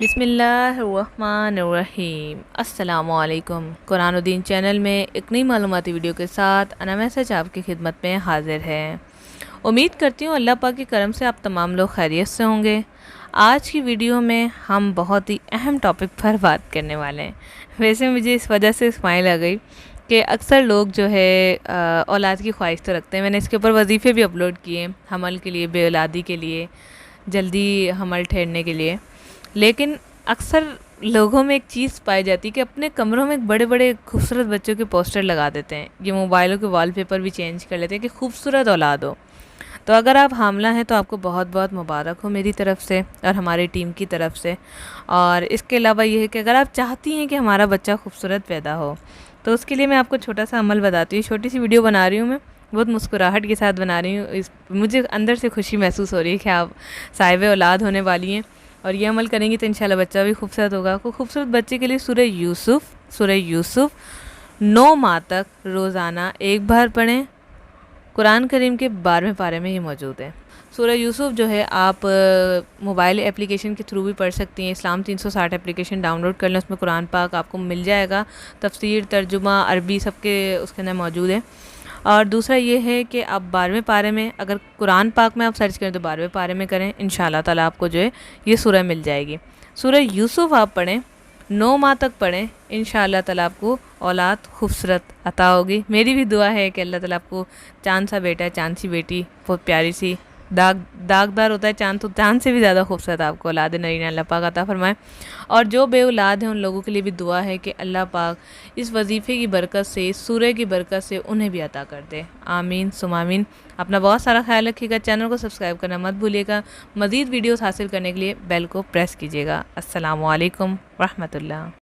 बिस्मिल्लाहिर्रहमानिर्रहीम। अस्सलामुअलैकुम। कुरान और दीन चैनल में एक नई मालूमाती वीडियो के साथ अना मैसेज आपकी खिदमत में हाजिर है। उम्मीद करती हूँ अल्लाह पाक के करम से आप तमाम लोग खैरियत से होंगे। आज की वीडियो में हम बहुत ही अहम टॉपिक पर बात करने वाले हैं। वैसे मुझे इस वजह से स्माइल आ गई कि अक्सर लोग जो है औलाद की ख्वाहिश तो रखते हैं। मैंने इसके ऊपर वजीफ़े भी अपलोड किए, हमल के लिए, बे औलादी के लिए, जल्दी हमल ठहरने के लिए। लेकिन अक्सर लोगों में एक चीज़ पाई जाती है कि अपने कमरों में बड़े बड़े खूबसूरत बच्चों के पोस्टर लगा देते हैं। ये मोबाइलों के वॉलपेपर भी चेंज कर लेते हैं कि खूबसूरत औलाद हो। तो अगर आप हामला हैं तो आपको बहुत बहुत मुबारक हो मेरी तरफ़ से और हमारी टीम की तरफ से। और इसके अलावा ये है कि अगर आप चाहती हैं कि हमारा बच्चा खूबसूरत पैदा हो तो उसके लिए मैं आपको छोटा सा अमल बताती हूँ। छोटी सी वीडियो बना रही हूँ, मैं बहुत मुस्कुराहट के साथ बना रही हूँ। मुझे अंदर से खुशी महसूस हो रही है कि आप साहिब औलाद होने वाली हैं और ये अमल करेंगी तो इंशाल्लाह बच्चा भी खूबसूरत होगा। को खूबसूरत बच्चे के लिए सूरह यूसुफ 9 माह तक रोज़ाना एक बार पढ़ें। कुरान करीम के 12वें पारे में ये मौजूद है। सूरह यूसुफ जो है आप मोबाइल एप्लीकेशन के थ्रू भी पढ़ सकती हैं। इस्लाम 360 एप्लीकेशन डाउनलोड कर लें, उसमें कुरान पाक आपको मिल जाएगा। तफसीर, तर्जुमा, अरबी सबके उसके अंदर मौजूद है। और दूसरा ये है कि आप 12वें पारे में अगर कुरान पाक में आप सर्च करें तो 12वें पारे में करें, इंशाल्लाह ताला आपको जो है ये सूरह मिल जाएगी। सूरह यूसुफ आप पढ़ें, 9 माह तक पढ़ें, इंशाल्लाह ताला आपको औलाद खूबसूरत अता होगी। मेरी भी दुआ है कि अल्लाह ताला आपको चाँद सा बेटा, चाँद सी बेटी, बहुत प्यारी सी, दागदार होता है चाँद, तो चाँद से भी ज़्यादा खूबसूरत आपको औलाद नरीना अल्लाह पाक अता फरमाए। और जो बे औलाद हैं उन लोगों के लिए भी दुआ है कि अल्लाह पाक इस वजीफ़े की बरकत से, इस सूरह की बरकत से उन्हें भी अता कर दे। आमीन सुम आमीन। अपना बहुत सारा ख्याल रखिएगा। चैनल को सब्सक्राइब करना मत भूलिएगा। मज़ीद वीडियोस हासिल करने के लिए बेल को प्रेस कीजिएगा। अस्सलामु अलैकुम रहमतुल्लाह।